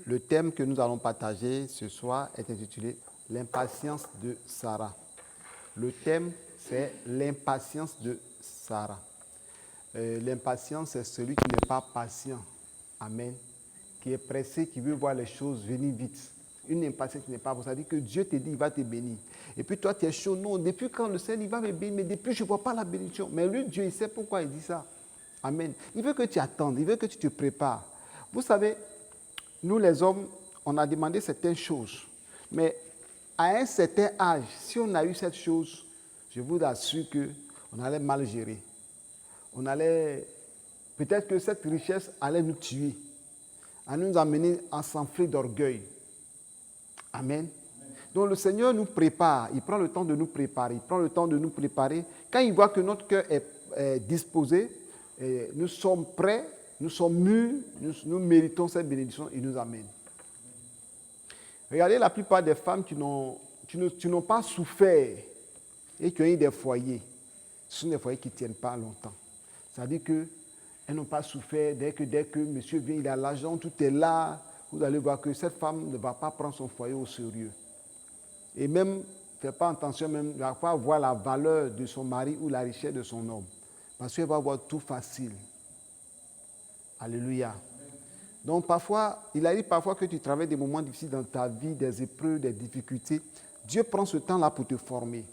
Le thème que nous allons partager ce soir est intitulé « L'impatience de Sarah ». Le thème, c'est l'impatience de Sarah. L'impatience, c'est celui qui n'est pas patient. Amen. Qui est pressé, qui veut voir les choses venir vite. Une impatience qui n'est pas, ça veut dire que Dieu te dit, il va te bénir. Et puis toi, tu es chaud. Non, depuis quand le Seigneur, il va me bénir, mais depuis, je ne vois pas la bénédiction. Mais lui, Dieu, il sait pourquoi il dit ça. Amen. Il veut que tu attendes, il veut que tu te prépares. Vous savez, nous les hommes, on a demandé certaines choses. Mais à un certain âge, si on a eu cette chose, je vous assure qu'on allait mal gérer. Peut-être que cette richesse allait nous tuer, à nous amener à s'enfler d'orgueil. Amen. Donc le Seigneur nous prépare, il prend le temps de nous préparer, Quand il voit que notre cœur est disposé, nous sommes prêts, nous sommes mûrs, nous méritons cette bénédiction, il nous amène. Regardez la plupart des femmes qui n'ont pas souffert et qui ont eu des foyers. Ce sont des foyers qui ne tiennent pas longtemps. C'est-à-dire qu'elles n'ont pas souffert. Dès que monsieur vient, il a l'argent, tout est là. Vous allez voir que cette femme ne va pas prendre son foyer au sérieux. Et même, ne fait pas attention, même, elle ne va pas voir la valeur de son mari ou la richesse de son homme. Parce qu'elle va voir tout facile. Alléluia. Donc parfois, il arrive parfois que tu traverses des moments difficiles dans ta vie, des épreuves, des difficultés. Dieu prend ce temps-là pour te former.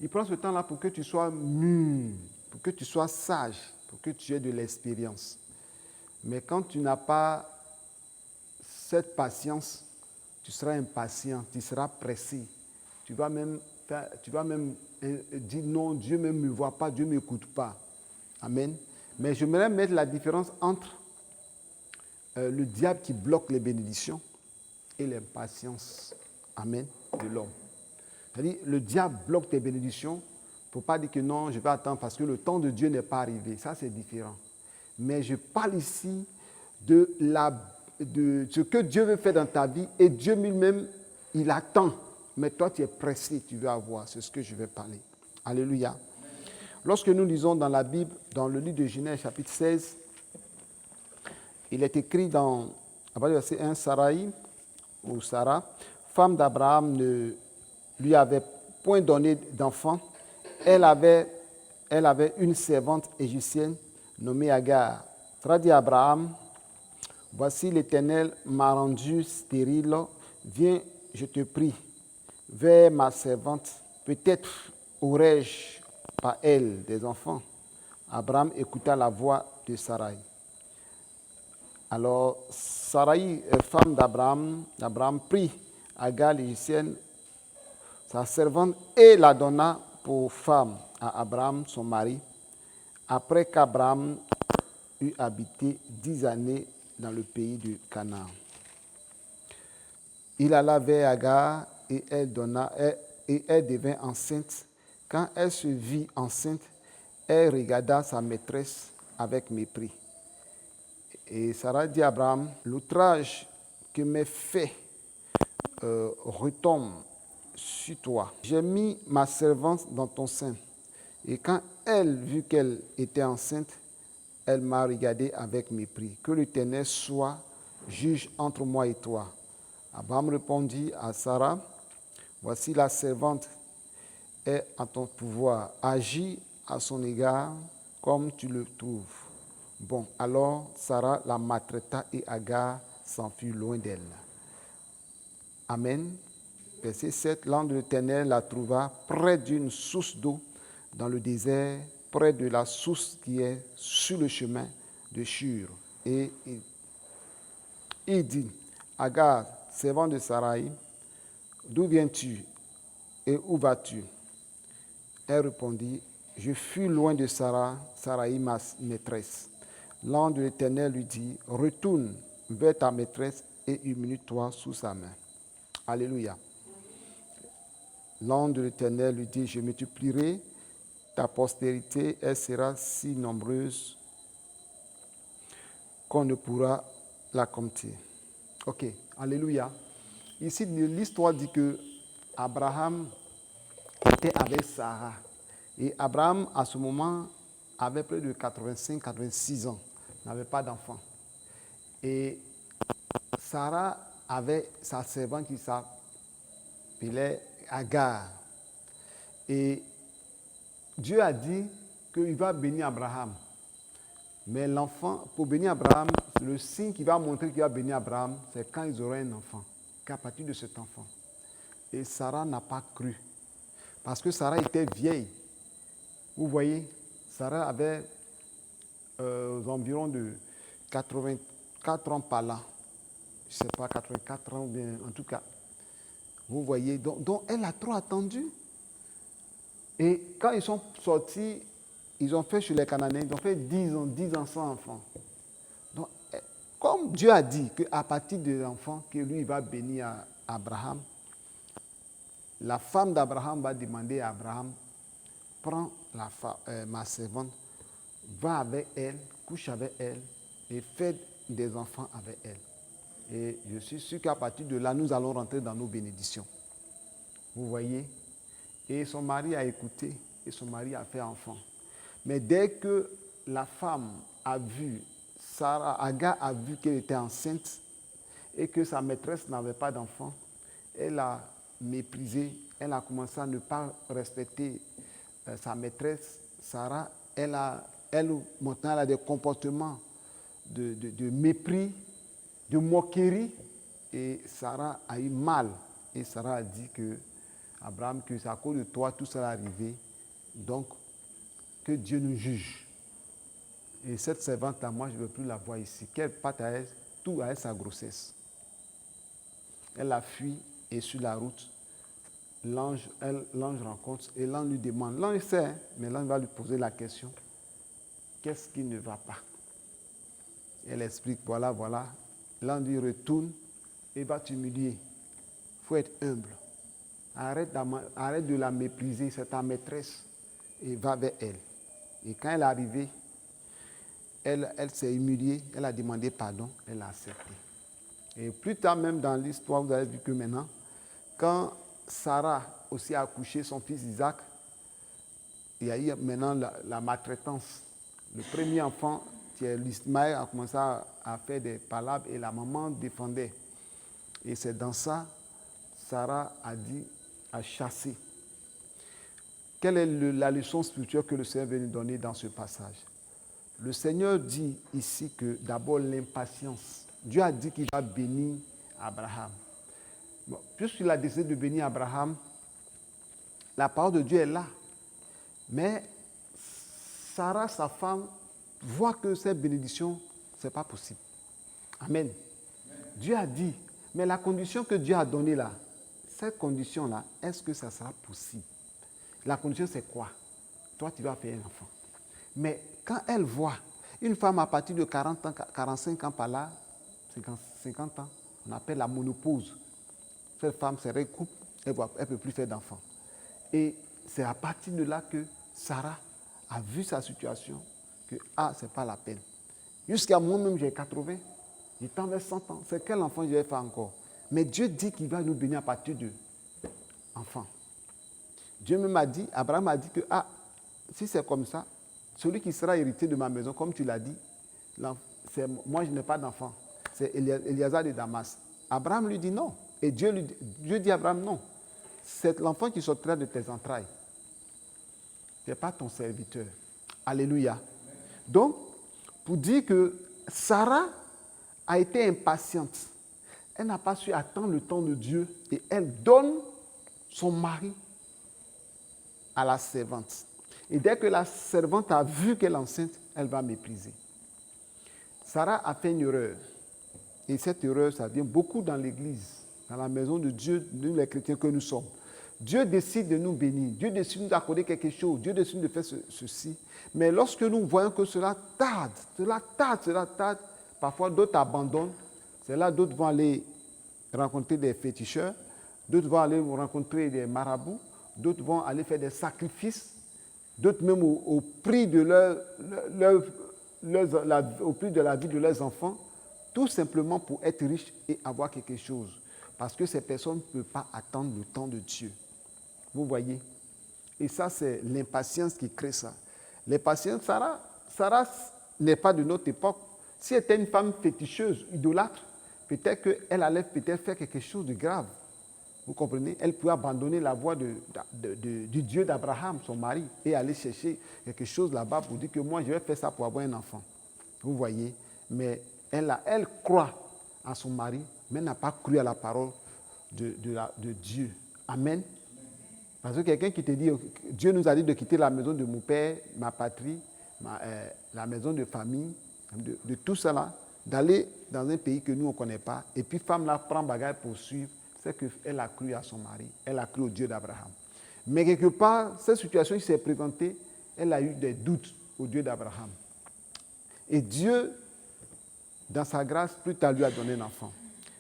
Il prend ce temps-là pour que tu sois mûr, pour que tu sois sage, pour que tu aies de l'expérience. Mais quand tu n'as pas cette patience, tu seras impatient, tu seras pressé. Tu vas même dire non, Dieu ne me voit pas, Dieu ne m'écoute pas. Amen. Mais je voudrais mettre la différence entre le diable qui bloque les bénédictions et l'impatience, amen, de l'homme. C'est-à-dire, le diable bloque tes bénédictions. Il ne faut pas dire que non, je vais attendre parce que le temps de Dieu n'est pas arrivé. Ça, c'est différent. Mais je parle ici de ce que Dieu veut faire dans ta vie et Dieu lui-même, il attend. Mais toi, tu es pressé, tu veux avoir. C'est ce que je vais parler. Alléluia. Lorsque nous lisons dans la Bible, dans le livre de Genèse, chapitre 16, il est écrit à partir du verset 1, Sarai, ou Sarah, femme d'Abraham, ne lui avait point donné d'enfant. Elle avait une servante égyptienne nommée Agar. Dit Abraham, voici l'Éternel m'a rendu stérile. Viens, je te prie, vers ma servante. Peut-être aurais-je par elle des enfants. Abraham écouta la voix de Sarai. Alors, Sarai, femme d'Abraham, prit Agar l'égyptienne, sa servante, et la donna pour femme à Abraham, son mari, après qu'Abraham eut habité 10 années dans le pays de Canaan. Il alla vers Agar et elle devint enceinte. Quand elle se vit enceinte, elle regarda sa maîtresse avec mépris. Et Sarah dit à Abraham, l'outrage que m'est fait retombe sur toi. J'ai mis ma servante dans ton sein. Et quand elle vit qu'elle était enceinte, elle m'a regardé avec mépris. Que l'Éternel soit juge entre moi et toi. Abraham répondit à Sarah, voici la servante est en ton pouvoir. Agis à son égard comme tu le trouves. Bon, alors Sarah la maltraita et Agar s'enfuit loin d'elle. Amen. Verset 7, l'ange de l'Éternel la trouva près d'une source d'eau dans le désert, près de la source qui est sur le chemin de Shur. Et il dit, Agar, servante de Sarai, d'où viens-tu et où vas-tu? Elle répondit, je fuis loin de Sarai, ma maîtresse. L'ange de l'Éternel lui dit, retourne vers ta maîtresse et humilie-toi sous sa main. Alléluia. L'ange de l'Éternel lui dit, je multiplierai ta postérité, elle sera si nombreuse qu'on ne pourra la compter. Ok, alléluia. Ici, l'histoire dit que Abraham était avec Sarah. Et Abraham, à ce moment, avait près de 85-86 ans, n'avait pas d'enfant. Et Sarah avait sa servante qui s'appelait Agar. Et Dieu a dit qu'il va bénir Abraham. Mais l'enfant, pour bénir Abraham, le signe qui va montrer qu'il va bénir Abraham, c'est quand ils auront un enfant, qu'à partir de cet enfant. Et Sarah n'a pas cru. Parce que Sarah était vieille. Vous voyez, Sarah avait environ de 84 ans par là. Je ne sais pas, 84 ans, bien, en tout cas. Vous voyez, donc elle a trop attendu. Et quand ils sont sortis, ils ont fait chez les Cananéens, ils ont fait 10 ans sans enfant. Donc, comme Dieu a dit qu'à partir de l'enfant, que lui, il va bénir Abraham, la femme d'Abraham va demander à Abraham, prends ma servante, va avec elle, couche avec elle et fais des enfants avec elle. Et je suis sûr qu'à partir de là, nous allons rentrer dans nos bénédictions. Vous voyez? Et son mari a écouté et son mari a fait enfant. Mais dès que la femme a vu, Agar a vu qu'elle était enceinte et que sa maîtresse n'avait pas d'enfant, elle a méprisé, elle a commencé à ne pas respecter sa maîtresse, Sarah. Maintenant, elle a des comportements de mépris, de moquerie, et Sarah a eu mal. Et Sarah a dit que Abraham, que c'est à cause de toi tout ça est arrivé, donc que Dieu nous juge. Et cette servante-là, moi, je ne veux plus la voir ici. Qu'elle parte à elle, tout à elle, sa grossesse. Elle a fui et sur la route, l'ange rencontre et l'ange lui demande. L'ange sait, hein, mais l'ange va lui poser la question. Qu'est-ce qui ne va pas? Elle explique, voilà. L'ange lui retourne et va t'humilier. Il faut être humble. Arrête de la mépriser, c'est ta maîtresse. Et va vers elle. Et quand elle est arrivée, elle s'est humiliée, elle a demandé pardon, elle a accepté. Et plus tard même dans l'histoire, vous avez vu que maintenant, quand Sarah aussi a accouché son fils Isaac, il y a eu maintenant la maltraitance. Le premier enfant, l'Ismaël, a commencé à faire des palabres et la maman défendait. Et c'est dans ça, Sarah a chassé. Quelle est la leçon spirituelle que le Seigneur veut nous donner dans ce passage? Le Seigneur dit ici que d'abord l'impatience. Dieu a dit qu'il va bénir Abraham. Bon, puisqu'il a décidé de bénir Abraham, la parole de Dieu est là. Mais Sarah, sa femme, voit que cette bénédiction, ce n'est pas possible. Amen. Dieu a dit, mais la condition que Dieu a donnée là, cette condition-là, est-ce que ça sera possible? La condition, c'est quoi? Toi, tu vas faire un enfant. Mais quand elle voit une femme à partir de 40 ans, 45 ans par là, 50 ans, on appelle la ménopause. Cette femme se recoupe, elle ne peut plus faire d'enfant. Et c'est à partir de là que Sarah a vu sa situation, que ce n'est pas la peine. Jusqu'à moi-même, j'ai 80, j'ai tant vers 100 ans. C'est quel enfant je vais faire encore? Mais Dieu dit qu'il va nous bénir à partir de enfants. Dieu même a dit, Abraham a dit que, si c'est comme ça, celui qui sera héritier de ma maison, comme tu l'as dit, moi je n'ai pas d'enfant, c'est Éliazar de Damas. Abraham lui dit non. Et Dieu dit à Abraham non. C'est l'enfant qui sortira de tes entrailles. Ce n'est pas ton serviteur. Alléluia. Donc, pour dire que Sarah a été impatiente. Elle n'a pas su attendre le temps de Dieu et elle donne son mari à la servante. Et dès que la servante a vu qu'elle est enceinte, elle va mépriser. Sarah a fait une erreur. Et cette erreur, ça vient beaucoup dans l'église, dans la maison de Dieu, nous les chrétiens que nous sommes. Dieu décide de nous bénir, Dieu décide de nous accorder quelque chose, Dieu décide de faire ceci. Mais lorsque nous voyons que cela tarde, parfois d'autres abandonnent. C'est là d'autres vont aller rencontrer des féticheurs, d'autres vont aller rencontrer des marabouts, d'autres vont aller faire des sacrifices, d'autres même au prix de au prix de la vie de leurs enfants, tout simplement pour être riches et avoir quelque chose. Parce que ces personnes ne peuvent pas attendre le temps de Dieu. Vous voyez? Et ça, c'est l'impatience qui crée ça. L'impatience, Sarah n'est pas de notre époque. Si elle était une femme féticheuse, idolâtre, peut-être qu'elle allait peut-être faire quelque chose de grave. Vous comprenez? Elle pouvait abandonner la voie du Dieu d'Abraham, son mari, et aller chercher quelque chose là-bas pour dire que moi, je vais faire ça pour avoir un enfant. Vous voyez? Mais elle croit à son mari, mais n'a pas cru à la parole de Dieu. Amen. Parce que quelqu'un qui te dit, Dieu nous a dit de quitter la maison de mon père, ma patrie, la maison de famille, de tout cela, d'aller dans un pays que nous, on ne connaît pas, et puis femme là prend bagage pour suivre, c'est qu'elle a cru à son mari, elle a cru au Dieu d'Abraham. Mais quelque part, cette situation qui s'est présentée, elle a eu des doutes au Dieu d'Abraham. Et Dieu, dans sa grâce, plus tard lui a donné un enfant.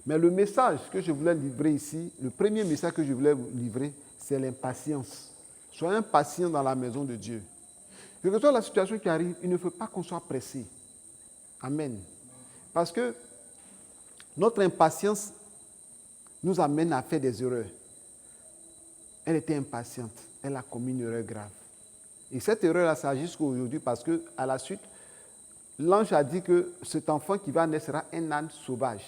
Mais le message que je voulais livrer ici, le premier message que je voulais vous livrer, c'est l'impatience. Soyez impatient dans la maison de Dieu. Quelle que soit la situation qui arrive, il ne faut pas qu'on soit pressé. Amen. Parce que notre impatience nous amène à faire des erreurs. Elle était impatiente. Elle a commis une erreur grave. Et cette erreur-là, ça jusqu'à aujourd'hui parce qu'à la suite, l'ange a dit que cet enfant qui va naître sera un âne sauvage.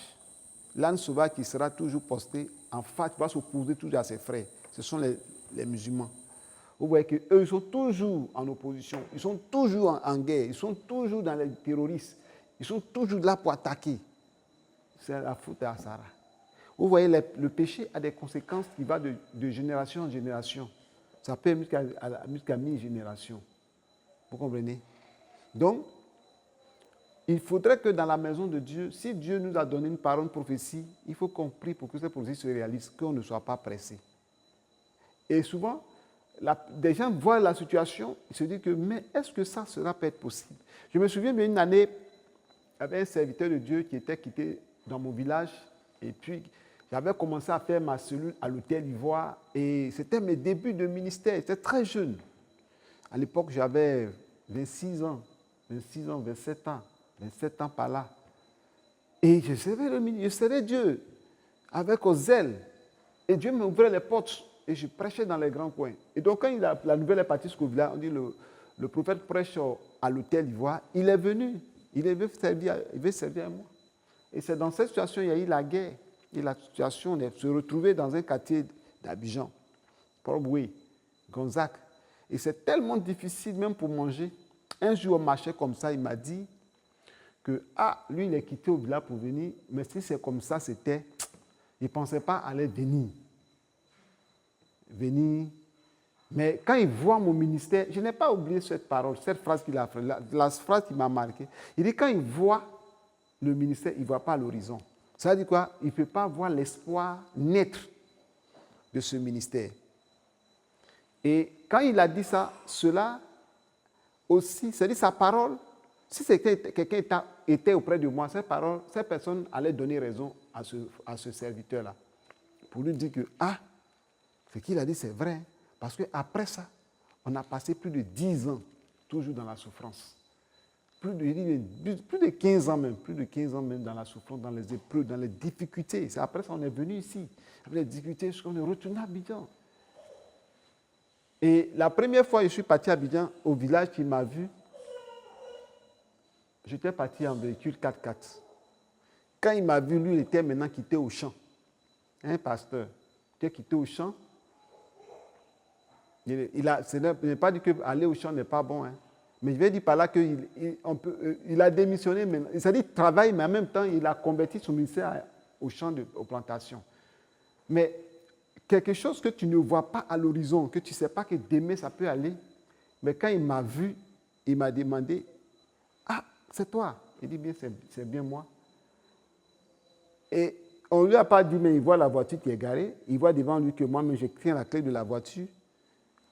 L'âne sauvage qui sera toujours posté en face, qui va s'opposer toujours à ses frères. Ce sont les musulmans. Vous voyez qu'eux, ils sont toujours en opposition. Ils sont toujours en guerre. Ils sont toujours dans les terroristes. Ils sont toujours là pour attaquer. C'est la faute à Sarah. Vous voyez, le péché a des conséquences qui vont de génération en génération. Ça peut jusqu'à 1000 générations. Vous comprenez? Donc, il faudrait que dans la maison de Dieu, si Dieu nous a donné une parole, une prophétie, il faut qu'on prie pour que cette prophétie se réalise, qu'on ne soit pas pressé. Et souvent, des gens voient la situation, ils se disent que, mais est-ce que ça peut être possible? Je me souviens d'une année, il y avait un serviteur de Dieu qui était quitté dans mon village, et puis j'avais commencé à faire ma cellule à l'Hôtel Ivoire, et c'était mes débuts de ministère, j'étais très jeune. À l'époque, j'avais 26 ans, 27 ans. 27 ans par là. Et je servais Dieu avec zèle. Et Dieu m'ouvrait les portes et je prêchais dans les grands coins. Et donc quand la nouvelle est partie jusqu'au village, on dit le prophète prêche à l'Hôtel Ivoire, il est venu. Il veut servir à moi. Et c'est dans cette situation, il y a eu la guerre. Et la situation, on se retrouvait dans un quartier d'Abidjan, Port-Boué, Gonzague. Et c'est tellement difficile même pour manger. Un jour, on marchait comme ça, il m'a dit que, lui, il est quitté au village pour venir, mais si c'est comme ça, il ne pensait pas aller venir. Mais quand il voit mon ministère, je n'ai pas oublié cette parole, cette phrase qu'il a fait, la phrase qui m'a marqué. Il dit, quand il voit le ministère, il ne voit pas l'horizon. Ça veut dire quoi? Il ne peut pas voir l'espoir naître de ce ministère. Et quand il a dit ça, cela aussi, c'est-à-dire sa parole, si quelqu'un était auprès de moi, cette personne allait donner raison à ce serviteur-là. Pour lui dire que, ce qu'il a dit, c'est vrai. Parce qu'après ça, on a passé plus de 10 ans, toujours dans la souffrance. Plus de 15 ans même dans la souffrance, dans les épreuves, dans les difficultés. C'est après ça qu'on est venu ici. Avec les difficultés, jusqu'à qu'on est retourné à Abidjan. Et la première fois que je suis parti à Abidjan, au village qui m'a vu, j'étais parti en véhicule 4x4. Quand il m'a vu, lui, il était maintenant quitté au champ. Un pasteur. Il était quitté au champ. Ce n'est pas dit qu'aller au champ n'est pas bon. Mais je vais dire par là qu'il a démissionné maintenant. C'est-à-dire qu'il travaille, mais en même temps, il a converti son ministère au champ aux plantations. Mais quelque chose que tu ne vois pas à l'horizon, que tu ne sais pas que demain ça peut aller. Mais quand il m'a vu, il m'a demandé, c'est toi. Il dit bien, c'est bien moi. Et on ne lui a pas dit, mais il voit la voiture qui est garée. Il voit devant lui que moi, mais je tiens la clé de la voiture.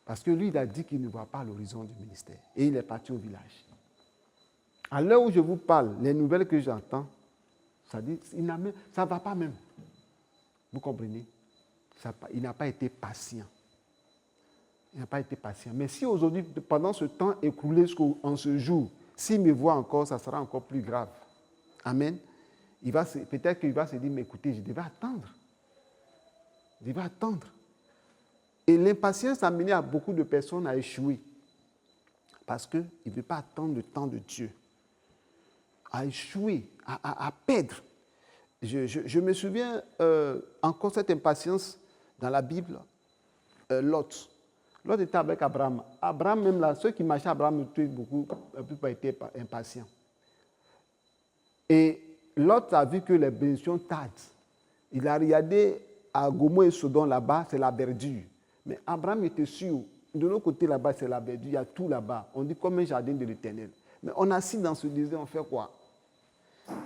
Parce que lui, il a dit qu'il ne voit pas l'horizon du ministère. Et il est parti au village. À l'heure où je vous parle, les nouvelles que j'entends, ça dit, ça ne va pas même. Vous comprenez? Il n'a pas été patient. Il n'a pas été patient. Mais si aujourd'hui, pendant ce temps écoulé jusqu'en ce jour, s'il me voit encore, ça sera encore plus grave. Amen. Peut-être qu'il va se dire, mais écoutez, je devais attendre. Et l'impatience a amené à beaucoup de personnes à échouer. Parce qu'ils ne veulent pas attendre le temps de Dieu. À échouer, à perdre. Je me souviens encore cette impatience dans la Bible, Lot. Lot était avec Abraham. Abraham, même là, ceux qui marchaient à Abraham, beaucoup, la plupart étaient impatients. Et Lot a vu que les bénédictions tardent. Il a regardé à Gomorrhe et Sodome là-bas, c'est la verdure. Mais Abraham était sûr, de l'autre côté là-bas, c'est la verdure, il y a tout là-bas. On dit comme un jardin de l'Éternel. Mais on assis dans ce désert, on fait quoi?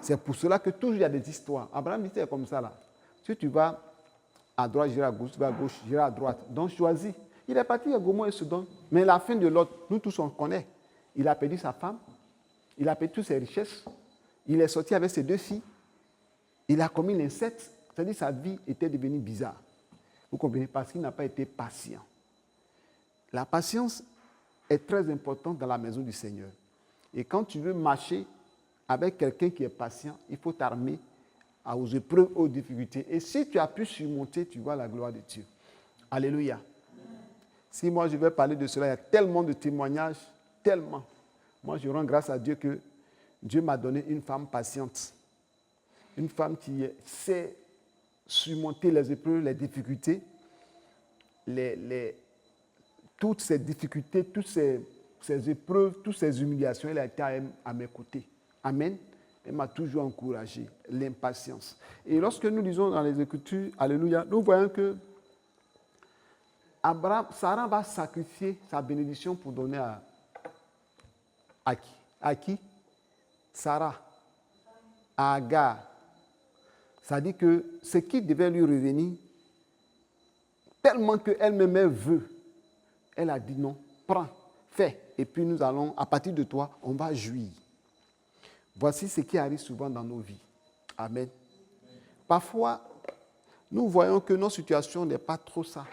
C'est pour cela que toujours il y a des histoires. Abraham dit c'est comme ça là. Si tu vas à droite, j'irai à gauche, tu vas à gauche, j'irai à droite. Donc choisis. Il est parti à Gomorrhe et Sodome. Mais la fin de l'autre, nous tous on connaît. Il a perdu sa femme, il a perdu toutes ses richesses, il est sorti avec ses 2 filles, il a commis l'inceste, c'est-à-dire sa vie était devenue bizarre. Vous comprenez? Parce qu'il n'a pas été patient. La patience est très importante dans la maison du Seigneur. Et quand tu veux marcher avec quelqu'un qui est patient, il faut t'armer aux épreuves, aux difficultés. Et si tu as pu surmonter, tu vois la gloire de Dieu. Alléluia. Si moi je vais parler de cela, il y a tellement de témoignages, tellement. Moi je rends grâce à Dieu que Dieu m'a donné une femme patiente. Une femme qui sait surmonter les épreuves, les difficultés, toutes ces difficultés, toutes ces épreuves, toutes ces humiliations, elle a été à mes côtés. Amen. Elle m'a toujours encouragé. L'impatience. Et lorsque nous lisons dans les Écritures, alléluia, nous voyons que Sarah va sacrifier sa bénédiction pour donner à qui? À qui? Sarah. À Agar. Ça dit que ce qui devait lui revenir, tellement qu'elle-même veut, elle a dit non, prends, fais, et puis nous allons, à partir de toi, on va jouir. Voici ce qui arrive souvent dans nos vies. Amen. Parfois, nous voyons que notre situation n'est pas trop ça.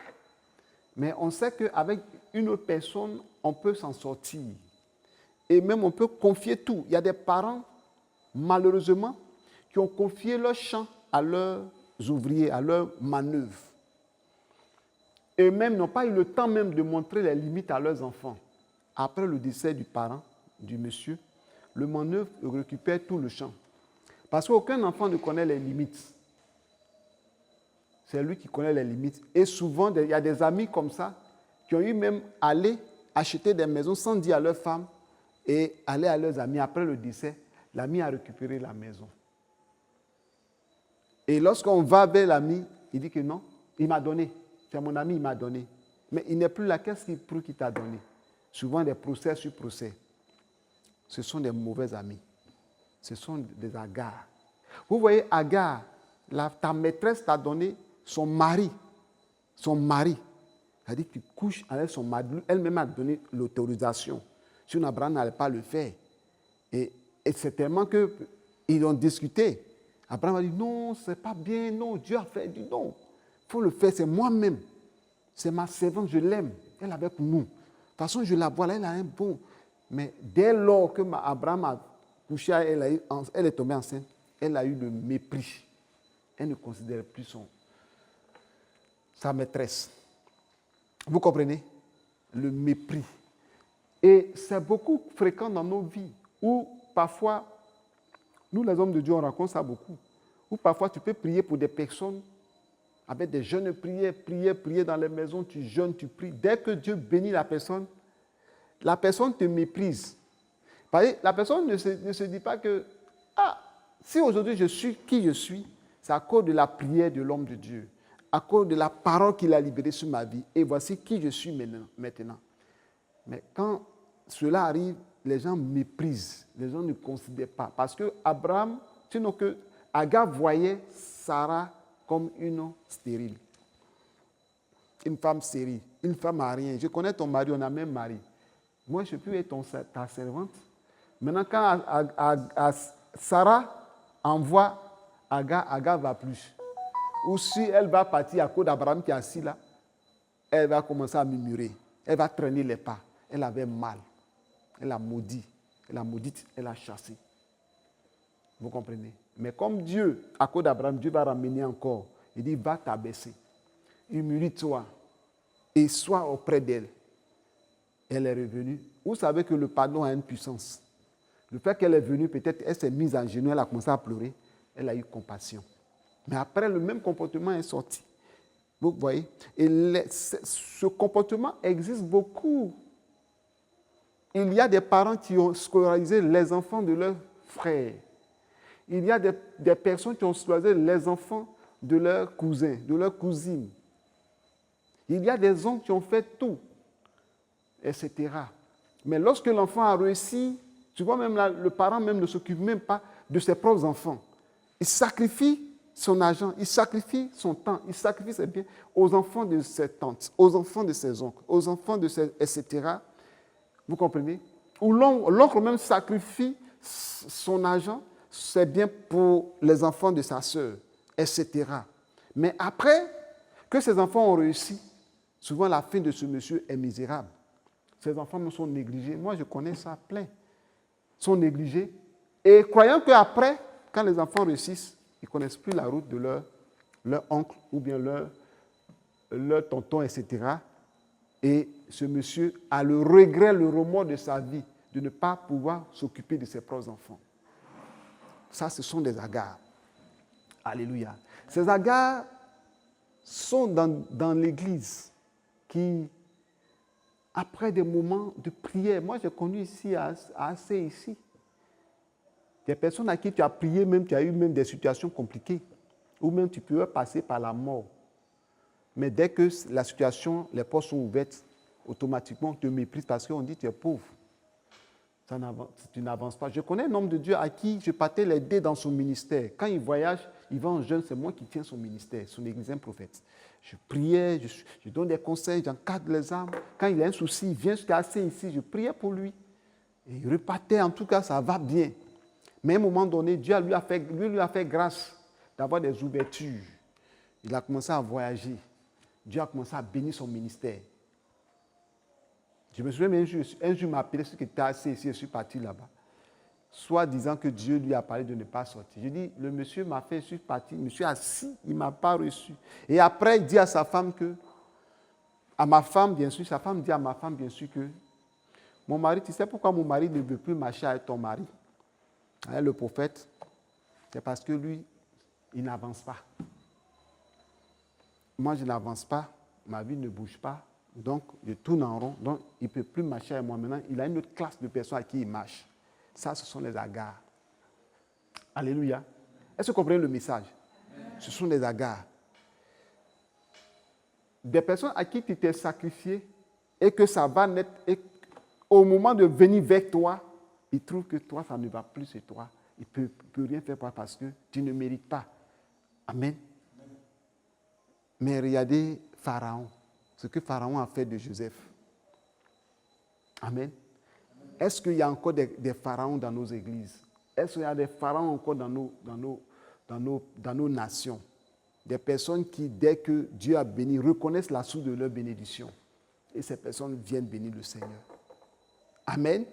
Mais on sait qu'avec une autre personne, on peut s'en sortir. Et même on peut confier tout. Il y a des parents, malheureusement, qui ont confié leur champ à leurs ouvriers, à leurs manœuvres. Eux-mêmes n'ont pas eu le temps même de montrer les limites à leurs enfants. Après le décès du parent, du monsieur, le manœuvre récupère tout le champ. Parce qu'aucun enfant ne connaît les limites. C'est lui qui connaît les limites. Et souvent, il y a des amis comme ça qui ont eu même aller acheter des maisons sans dire à leur femme et aller à leurs amis. Après le décès, l'ami a récupéré la maison. Et lorsqu'on va vers l'ami, il dit que non, il m'a donné. C'est mon ami, il m'a donné. Mais il n'est plus là. Qu'est-ce qu'il prouve qu'il t'a donné? Souvent des procès sur procès. Ce sont des mauvais amis. Ce sont des Agar. Vous voyez, Agar, ta maîtresse t'a donné son mari. Son mari. C'est-à-dire que tu couches avec son mari. Elle-même a donné l'autorisation. Si Abraham n'allait pas le faire. Et c'est tellement qu'ils ont discuté. Abraham a dit non, ce n'est pas bien. Non, Dieu a fait. Il dit non, il faut le faire. C'est moi-même. C'est ma servante, je l'aime. Elle est avec nous. De toute façon, je la vois là, elle a un bon. Mais dès lors que Abraham a couché, elle est tombée enceinte, elle a eu le mépris. Elle ne considère plus sa maîtresse. Vous comprenez? Le mépris. Et c'est beaucoup fréquent dans nos vies, où parfois, nous les hommes de Dieu, on rencontre ça beaucoup, où parfois tu peux prier pour des personnes, avec des jeunes prières, prier dans les maisons, tu jeûnes, tu pries. Dès que Dieu bénit la personne te méprise. La personne ne se dit pas que, si aujourd'hui je suis qui je suis, c'est à cause de la prière de l'homme de Dieu, à cause de la parole qu'il a libérée sur ma vie. Et voici qui je suis maintenant. Mais quand cela arrive, les gens méprisent, les gens ne considèrent pas. Parce que Abraham, sinon que Agar voyait Sarah comme une stérile. Une femme stérile, une femme à rien. Je connais ton mari, on a même mari. Moi, je peux être ta servante. Maintenant, quand Sarah envoie Agar va plus. Ou si elle va partir à cause d'Abraham qui est assis là, elle va commencer à murmurer. Elle va traîner les pas. Elle avait mal. Elle a maudit. Elle a maudite. Elle a chassé. Vous comprenez? Mais comme Dieu, à cause d'Abraham, Dieu va ramener encore. Il dit, va t'abaisser. Humilie-toi. Et sois auprès d'elle. Elle est revenue. Vous savez que le pardon a une puissance. Le fait qu'elle est venue, peut-être elle s'est mise en genoux, elle a commencé à pleurer. Elle a eu compassion. Mais après, le même comportement est sorti. Vous voyez? Et ce comportement existe beaucoup. Il y a des parents qui ont scolarisé les enfants de leurs frères. Il y a des personnes qui ont scolarisé les enfants de leurs cousins, de leurs cousines. Il y a des hommes qui ont fait tout, etc. Mais lorsque l'enfant a réussi, tu vois, même là, le parent même ne s'occupe même pas de ses propres enfants. Il sacrifie son argent, il sacrifie son temps, il sacrifie ses biens aux enfants de ses tantes, aux enfants de ses oncles, aux enfants de ses, etc. Vous comprenez? Ou l'oncle même sacrifie son argent, ses biens pour les enfants de sa sœur, etc. Mais après que ces enfants ont réussi, souvent la fin de ce monsieur est misérable. Ces enfants sont négligés. Moi, je connais ça plein. Sont négligés. Et croyant qu'après, quand les enfants réussissent, ils ne connaissent plus la route de leur oncle ou bien leur tonton, etc. Et ce monsieur a le regret, le remords de sa vie de ne pas pouvoir s'occuper de ses propres enfants. Ça, ce sont des Agars. Alléluia. Ces Agars sont dans l'église qui, après des moments de prière, moi j'ai connu ici, assez ici, des personnes à qui tu as prié, même tu as eu même des situations compliquées, ou même tu peux passer par la mort. Mais dès que la situation, les portes sont ouvertes, automatiquement on te méprise parce qu'on dit que tu es pauvre. Tu n'avances pas. Je connais un homme de Dieu à qui je partais l'aider dans son ministère. Quand il voyage, il va en jeûne, c'est moi qui tiens son ministère, son église, un prophète. Je priais, je donne des conseils, j'encadre les âmes. Quand il a un souci, il vient jusqu'à assez ici, je priais pour lui. Et il repartait, en tout cas, ça va bien. Mais à un moment donné, Dieu lui a fait grâce d'avoir des ouvertures. Il a commencé à voyager. Dieu a commencé à bénir son ministère. Je me souviens un jour, il m'a appelé, ce qui était assez ici, je suis parti là-bas. Soit disant que Dieu lui a parlé de ne pas sortir. Je dis, le monsieur m'a fait, je suis parti, je me suis assis, il ne m'a pas reçu. Et après, il dit à sa femme que, à ma femme, bien sûr, sa femme dit à ma femme, bien sûr, que mon mari, tu sais pourquoi mon mari ne veut plus marcher avec ton mari? Hein, le prophète, c'est parce que lui, il n'avance pas. Moi, je n'avance pas, ma vie ne bouge pas. Donc, je tourne en rond. Donc, il ne peut plus marcher avec moi maintenant. Il a une autre classe de personnes à qui il marche. Ça, ce sont les Agars. Alléluia. Est-ce que vous comprenez le message? Ce sont des Agars. Des personnes à qui tu t'es sacrifié et que ça va naître. Et au moment de venir vers toi, ils trouvent que toi, ça ne va plus sur toi. Il ne peut rien faire parce que tu ne mérites pas. Amen. Mais regardez Pharaon. Ce que Pharaon a fait de Joseph. Amen. Est-ce qu'il y a encore des pharaons dans nos églises? Est-ce qu'il y a des pharaons encore dans nos nations? Des personnes qui, dès que Dieu a béni, reconnaissent la source de leur bénédiction. Et ces personnes viennent bénir le Seigneur. Amen.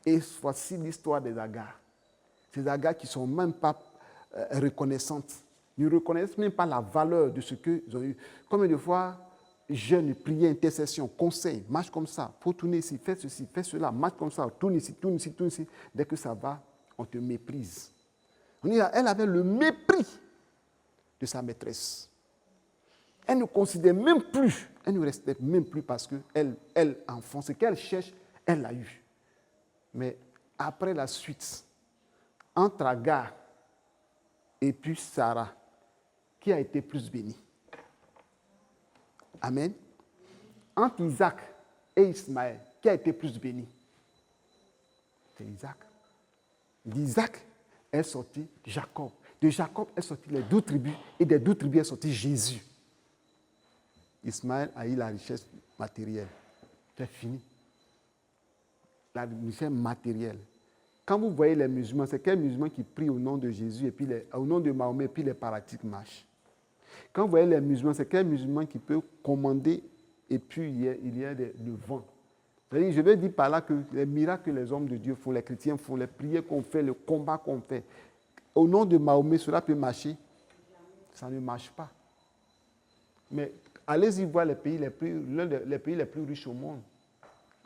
Et voici l'histoire des Agars. Ces Agars qui ne sont même pas reconnaissantes. Ils ne reconnaissent même pas la valeur de ce qu'ils ont eu. Combien de fois jeûne, prière, intercession, conseil, marche comme ça, faut tourner ici, fais ceci, fais cela, marche comme ça, tourne ici, tourne ici, tourne ici. Dès que ça va, on te méprise. Elle avait le mépris de sa maîtresse. Elle ne considère même plus, elle ne respecte même plus parce qu'elle, enfant, ce qu'elle cherche, elle l'a eu. Mais après la suite, entre Agar et puis Sarah, qui a été plus bénie? Amen. Entre Isaac et Ismaël, qui a été plus béni? C'est Isaac. D'Isaac est sorti Jacob. De Jacob est sorti les 12 tribus. Et des 12 tribus est sorti Jésus. Ismaël a eu la richesse matérielle. C'est fini. La richesse matérielle. Quand vous voyez les musulmans, c'est quels musulmans qui prient au nom de Jésus et puis au nom de Mahomet et puis les paralytiques marchent? Quand vous voyez les musulmans, c'est quel musulman qui peut commander et puis il y a le vent? C'est-à-dire, je veux dire par là que les miracles que les hommes de Dieu font, les chrétiens font, les prières qu'on fait, le combat qu'on fait, au nom de Mahomet, cela peut marcher? Ça ne marche pas. Mais allez-y voir l'un des pays les plus riches au monde,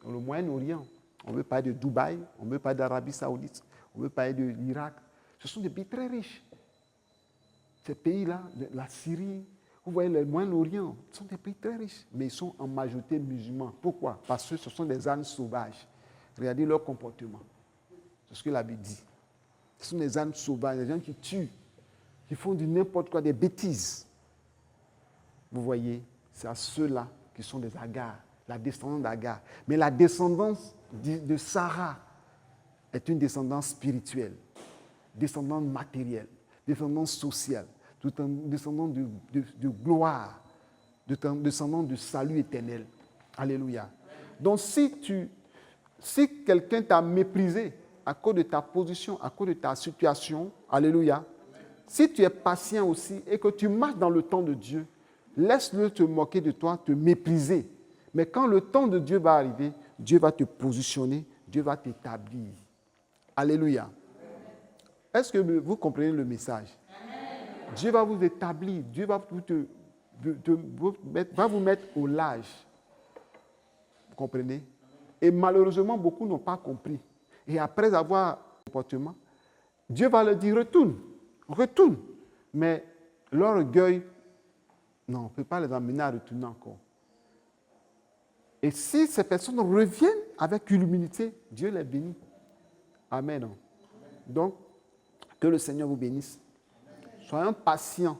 dans le Moyen-Orient. On veut parler de Dubaï, on veut parler d'Arabie Saoudite, on veut parler de l'Irak. Ce sont des pays très riches. Ces pays-là, la Syrie, vous voyez le Moyen-Orient, ce sont des pays très riches, mais ils sont en majorité musulmans. Pourquoi? Parce que ce sont des ânes sauvages. Regardez leur comportement. C'est ce que la Bible dit. Ce sont des ânes sauvages, des gens qui tuent, qui font du n'importe quoi, des bêtises. Vous voyez, c'est à ceux-là qui sont des Agar, la descendance d'Agar. Mais la descendance de Sarah est une descendance spirituelle, descendance matérielle, descendance sociale, descendance de gloire, descendance de salut éternel. Alléluia. Donc si quelqu'un t'a méprisé à cause de ta position, à cause de ta situation, alléluia, si tu es patient aussi et que tu marches dans le temps de Dieu, laisse-le te moquer de toi, te mépriser. Mais quand le temps de Dieu va arriver, Dieu va te positionner, Dieu va t'établir. Alléluia. Est-ce que vous comprenez le message? Dieu va vous établir, Dieu va vous mettre au large. Vous comprenez? Et malheureusement, beaucoup n'ont pas compris. Et après avoir un comportement, Dieu va leur dire retourne. Mais leur orgueil, non, on ne peut pas les amener à retourner encore. Et si ces personnes reviennent avec humilité, Dieu les bénit. Amen. Donc, que le Seigneur vous bénisse. Soyons patients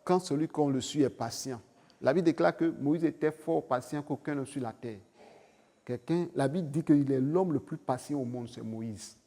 quand celui qu'on le suit est patient. La Bible déclare que Moïse était fort patient qu'aucun ne sur la terre. La Bible dit qu'il est l'homme le plus patient au monde, c'est Moïse.